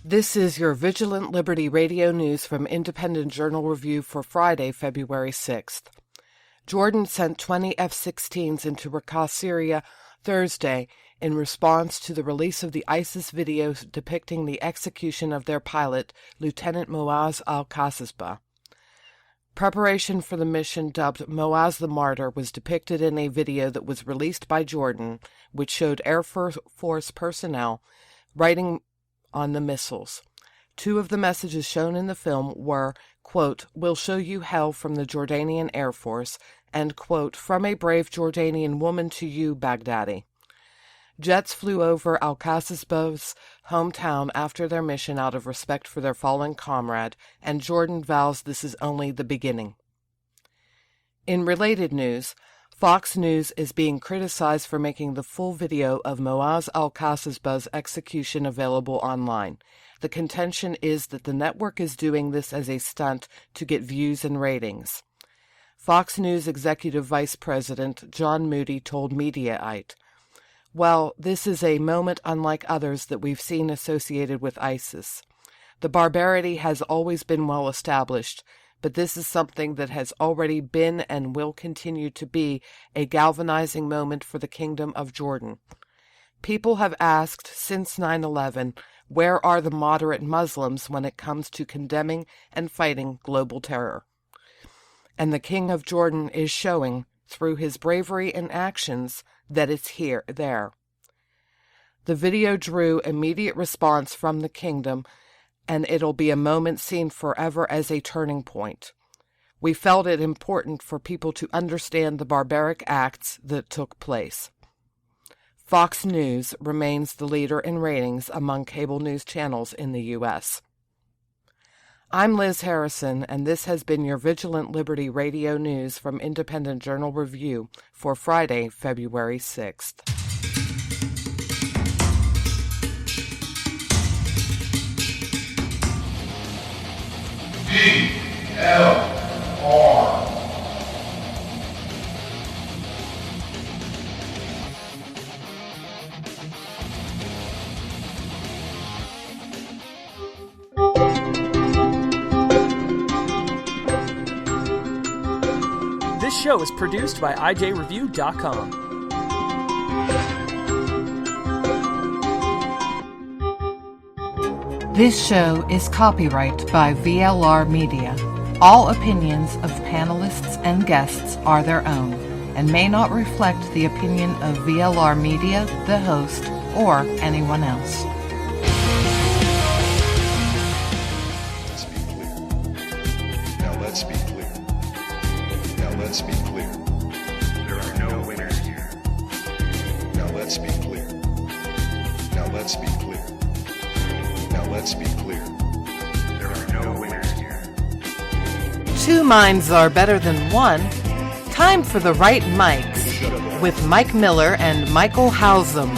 This is your Vigilant Liberty Radio News from Independent Journal Review for Friday, February 6th. Jordan sent 20 F-16s into Raqqa, Syria, Thursday in response to the release of the ISIS video depicting the execution of their pilot, Lieutenant Moaz al-Qasasbeh. Preparation for the mission, dubbed Moaz the Martyr, was depicted in a video that was released by Jordan, which showed Air Force personnel writing on the missiles. Two of the messages shown in the film were, quote, "We'll show you hell from the Jordanian Air Force," and, quote, "From a brave Jordanian woman to you, Baghdadi." Jets flew over al-Qasasbeh's hometown after their mission out of respect for their fallen comrade, and Jordan vows this is only the beginning. In related news, Fox News is being criticized for making the full video of Moaz al-Qasasbeh's execution available online. The contention is that the network is doing this as a stunt to get views and ratings. Fox News Executive Vice President John Moody told Mediaite, "Well, this is a moment unlike others that we've seen associated with ISIS. The barbarity has always been well established, but this is something that has already been and will continue to be a galvanizing moment for the Kingdom of Jordan. People have asked since 9/11, where are the moderate Muslims when it comes to condemning and fighting global terror? And the King of Jordan is showing, through his bravery and actions, that it's there. The video drew immediate response from the kingdom, and it'll be a moment seen forever as a turning point. We felt it important for people to understand the barbaric acts that took place." Fox News remains the leader in ratings among cable news channels in the U.S. I'm Liz Harrison, and this has been your Vigilant Liberty Radio News from Independent Journal Review for Friday, February 6th. VLR. This show is produced by IJReview.com. This show is copyright by VLR Media. All opinions of panelists and guests are their own and may not reflect the opinion of VLR Media, the host, or anyone else. Let's be clear. Now let's be clear. Now let's be clear. There are no winners here. Now let's be clear. Now let's be clear. Now let's be clear. There are no winners here. Two minds are better than one. Time for the right mics with Mike Miller and Michael Hausum.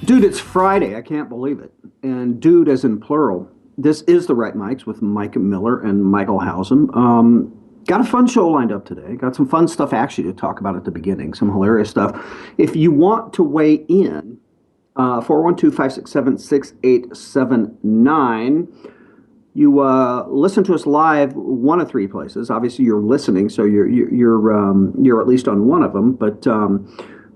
Dude, it's Friday. I can't believe it. And dude as in plural. This is the Right Mics with Mike Miller and Michael Hausum. Got a fun show lined up today. Got some fun stuff actually to talk about at the beginning. Some hilarious stuff. If you want to weigh in, 412-567-6879. You listen to us live one of three places. Obviously, you're listening, so you're at least on one of them. But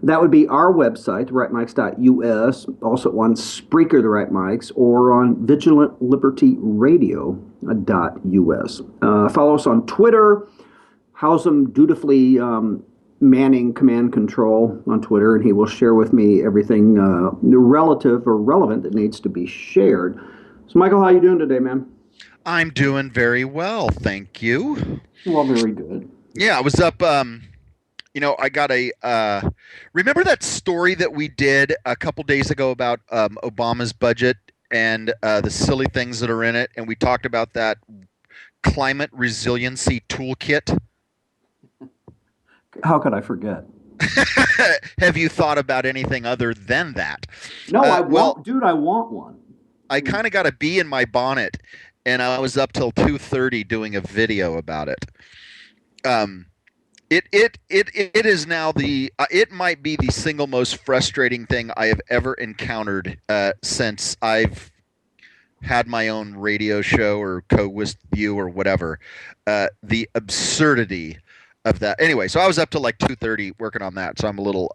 that would be our website, therightmics.us, also on Spreaker, The Right Mics, or on vigilantlibertyradio.us. Follow us on Twitter. Hausum dutifully manning command control on Twitter, and he will share with me everything relative or relevant that needs to be shared. So, Michael, how you doing today, man? I'm doing very well, thank you. Well, very good. Yeah, I was up, I got remember that story that we did a couple days ago about Obama's budget and the silly things that are in it, and we talked about that climate resiliency toolkit? How could I forget? Have you thought about anything other than that? No, I want one. I kind of got a bee in my bonnet, and I was up till 2:30 doing a video about it. It is now the it might be the single most frustrating thing I have ever encountered since I've had my own radio show or co-host you or whatever. The absurdity of that. Anyway, so I was up to like 2:30 working on that, so I'm a little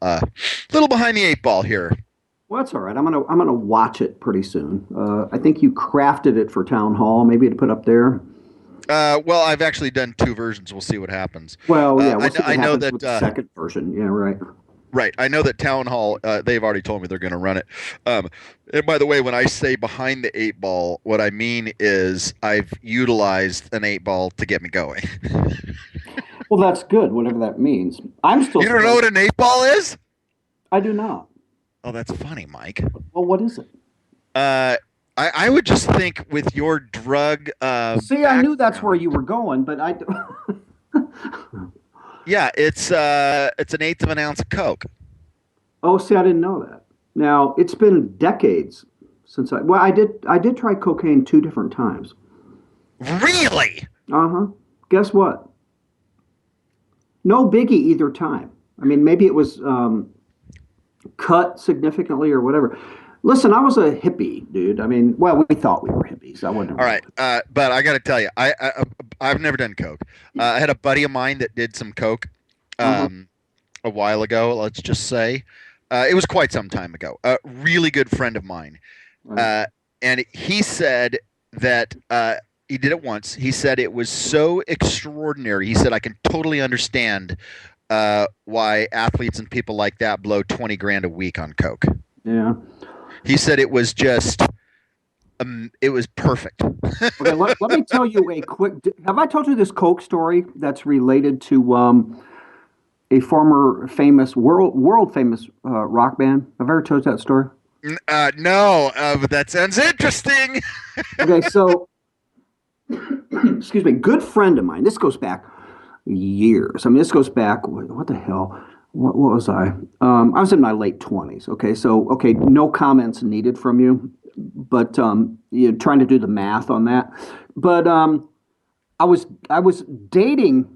behind the eight ball here. Well, that's all right. I'm gonna watch it pretty soon. I think you crafted it for Town Hall, maybe to put up there. Well, I've actually done two versions. We'll see what happens. Well, yeah, we'll see what I know happens that with the second version. Yeah, right. right. I know that Town Hall. They've already told me they're going to run it. And by the way, when I say behind the eight ball, what I mean is I've utilized an eight ball to get me going. Well, that's good, whatever that means. I'm still. You don't know what an eight ball is? I do not. Oh, that's funny, Mike. Well, what is it? I would just think with your drug. See, I knew that's where you were going, but I. Yeah, it's an eighth of an ounce of Coke. Oh, see, I didn't know that. Now it's been decades since I did try cocaine 2 different times. Really? Uh-huh. Guess what? No biggie either time. I mean, maybe it was cut significantly or whatever. Listen, I was a hippie, dude. I mean, well, we thought we were hippies. I wasn't. All right, but I got to tell you, I've never done coke. I had a buddy of mine that did some coke a while ago. Let's just say it was quite some time ago. A really good friend of mine, and he said that he did it once. He said it was so extraordinary. He said I can totally understand why athletes and people like that blow 20 grand a week on coke. Yeah. He said it was just, it was perfect. Okay, let me tell you a quick. Have I told you this Coke story that's related to a former famous world famous rock band? Have I ever told you that story? No, but that sounds interesting. Okay, so excuse me, good friend of mine. This goes back years. I mean, this goes back. What the hell? What was I? I was in my late 20s. Okay, so no comments needed from you, but you're trying to do the math on that. But I was dating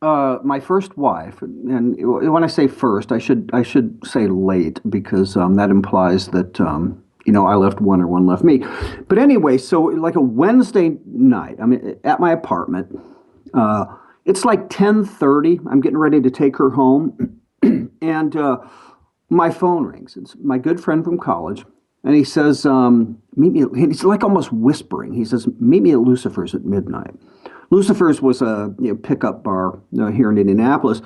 my first wife, and when I say first, I should say late because that implies that I left one or one left me. But anyway, so like a Wednesday night, I mean, at my apartment. It's like 10:30. I'm getting ready to take her home, and my phone rings. It's my good friend from college, and he says, "Meet me." He's like almost whispering. He says, "Meet me at Lucifer's at midnight." Lucifer's was a pickup bar here in Indianapolis.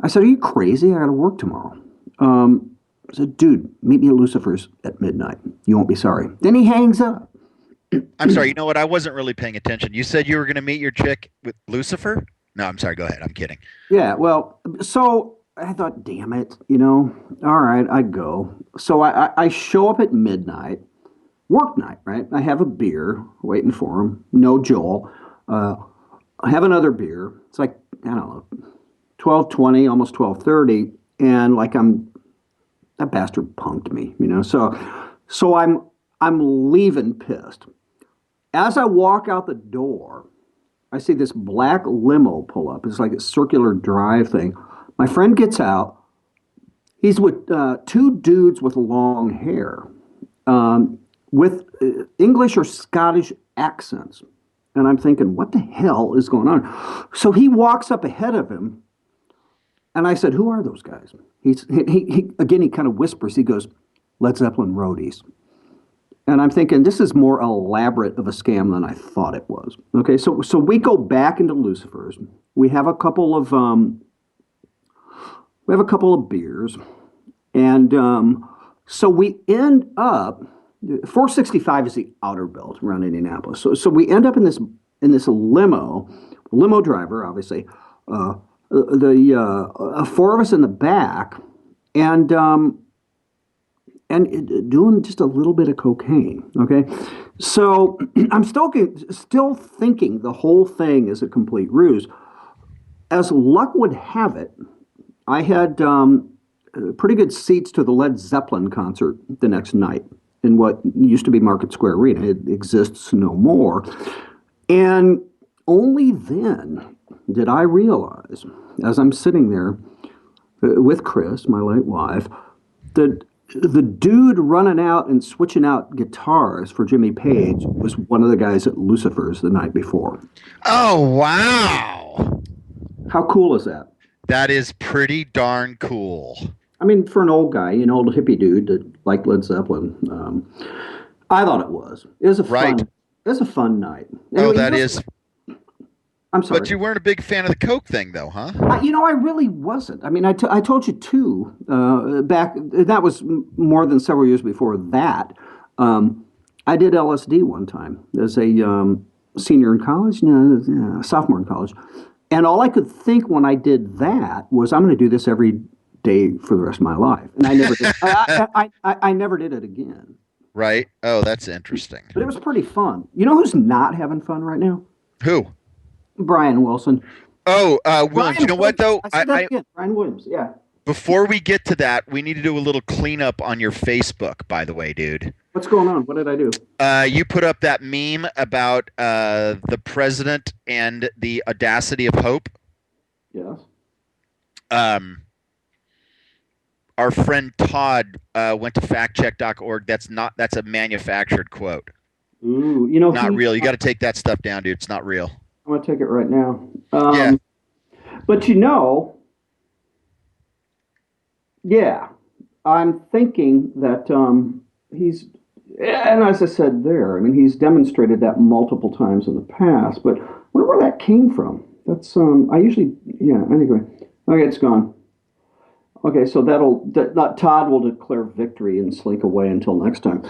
I said, "Are you crazy? I got to work tomorrow." I said, "Dude, meet me at Lucifer's at midnight. You won't be sorry." Then he hangs up. I'm sorry. You know what? I wasn't really paying attention. You said you were going to meet your chick with Lucifer? No, I'm sorry. Go ahead. I'm kidding. Yeah, well, so I thought, damn it, all right, I go. So I show up at midnight, work night, right? I have a beer waiting for him. No Joel. I have another beer. It's like, I don't know, 12:20, almost 12:30, and like that bastard punked me, So I'm leaving pissed. As I walk out the door, I see this black limo pull up. It's like a circular drive thing. My friend gets out. He's with 2 dudes with long hair, with English or Scottish accents. And I'm thinking, what the hell is going on? So he walks up ahead of him, and I said, "Who are those guys?" He kind of whispers. He goes, "Led Zeppelin roadies." And I'm thinking, this is more elaborate of a scam than I thought it was. Okay, so we go back into Lucifer's. We have a couple of beers, and so we end up. 465 is the outer belt around Indianapolis. So we end up in this limo driver, obviously. The 4 of us in the back, and doing just a little bit of cocaine, okay? So I'm still thinking the whole thing is a complete ruse. As luck would have it, I had pretty good seats to the Led Zeppelin concert the next night in what used to be Market Square Arena. It exists no more. And only then did I realize, as I'm sitting there with Chris, my late wife, that the dude running out and switching out guitars for Jimmy Page was one of the guys at Lucifer's the night before. Oh, wow. How cool is that? That is pretty darn cool. I mean, for an old guy, an old hippie dude that liked Led Zeppelin, I thought it was. It was a Right. fun. It was a fun night. Oh, Anyway, that is. I'm sorry. But you weren't a big fan of the Coke thing, though, huh? I really wasn't. I mean, I told you too back. That was more than several years before that. I did LSD one time as a senior in college, no, sophomore in college, and all I could think when I did that was, I'm going to do this every day for the rest of my life, and I never did. I never did it again. Right. Oh, that's interesting. But it was pretty fun. You know who's not having fun right now? Who? Brian Wilson. Oh, Williams. You know what, though? I said that again. Brian Williams. Yeah. Before we get to that, we need to do a little cleanup on your Facebook, by the way, dude. What's going on? What did I do? You put up that meme about the president and the audacity of hope. Yes. Our friend Todd went to factcheck.org. That's a manufactured quote. Ooh, Not real. You got to take that stuff down, dude. It's not real. I'm gonna take it right now. Yeah. But yeah, I'm thinking that he's, and as I said there, I mean, he's demonstrated that multiple times in the past. But I wonder where that came from. That's I usually, yeah. Anyway, okay, it's gone. Okay, so Todd will declare victory and slink away until next time.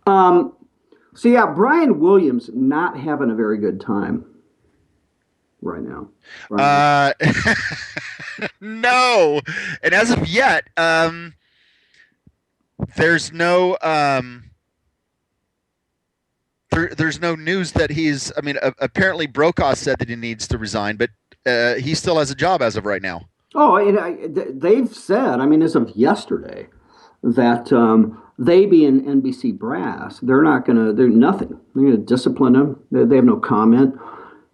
So yeah, Brian Williams not having a very good time right now. No, and as of yet, there's no there's no news that he's. I mean, apparently Brokaw said that he needs to resign, but he still has a job as of right now. Oh, they've said, I mean, as of yesterday, that they being NBC brass, they're nothing. They're going to discipline him. They have no comment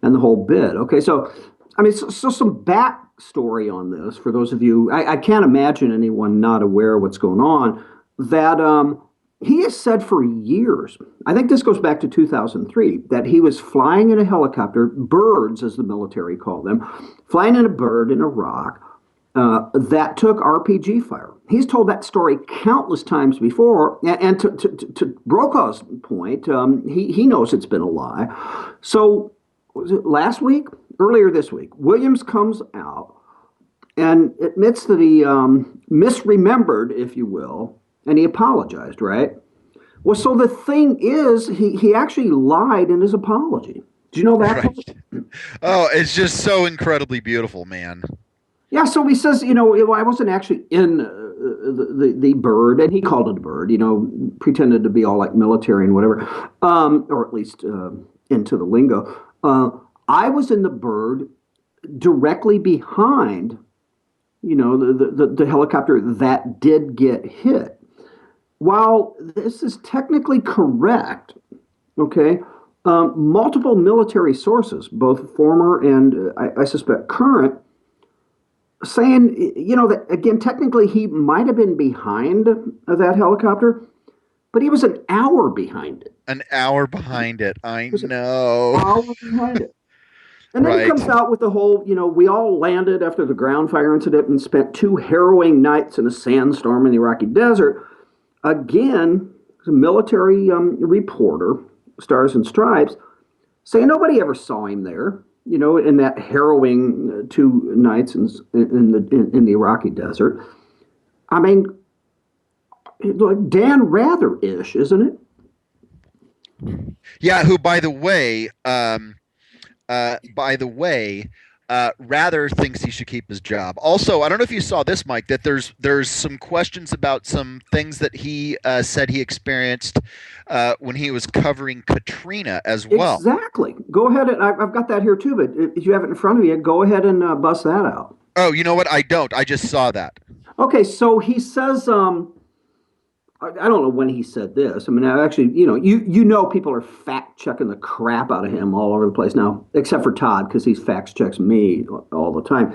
and the whole bit. Okay, so, I mean, so some backstory on this, for those of you, I can't imagine anyone not aware of what's going on, that he has said for years, I think this goes back to 2003, that he was flying in a helicopter, birds as the military called them, flying in a bird in Iraq, that took RPG fire. He's told that story countless times before, and to Brokaw's point, he knows it's been a lie. So, was it last week? Earlier this week, Williams comes out and admits that he misremembered, if you will, and he apologized, right? Well, so the thing is, he actually lied in his apology. Do you know that? Right. Oh, it's just so incredibly beautiful, man. Yeah, so he says, I wasn't actually in the bird, and he called it a bird, pretended to be all like military and whatever, or at least into the lingo. I was in the bird directly behind, the helicopter that did get hit. While this is technically correct, okay, multiple military sources, both former and I suspect current, saying, that again, technically he might have been behind that helicopter, but he was an hour behind it. An hour behind it. I know. An hour behind it. And then he comes out with the whole, we all landed after the ground fire incident and spent 2 harrowing nights in a sandstorm in the Iraqi desert. Again, a military reporter, Stars and Stripes, saying nobody ever saw him there. In that harrowing 2 nights in the Iraqi desert. I mean, like Dan Rather-ish, isn't it? Yeah, who, by the way, Rather thinks he should keep his job. Also, I don't know if you saw this, Mike, that there's some questions about some things that he said he experienced when he was covering Katrina as well. Exactly. Go ahead, and I've got that here too, but if you have it in front of you, go ahead and bust that out. Oh, you know what? I don't. I just saw that. Okay, so he says, I don't know when he said this. I mean, I actually, you know, people are fact checking the crap out of him all over the place now, except for Todd because he fact checks me all the time.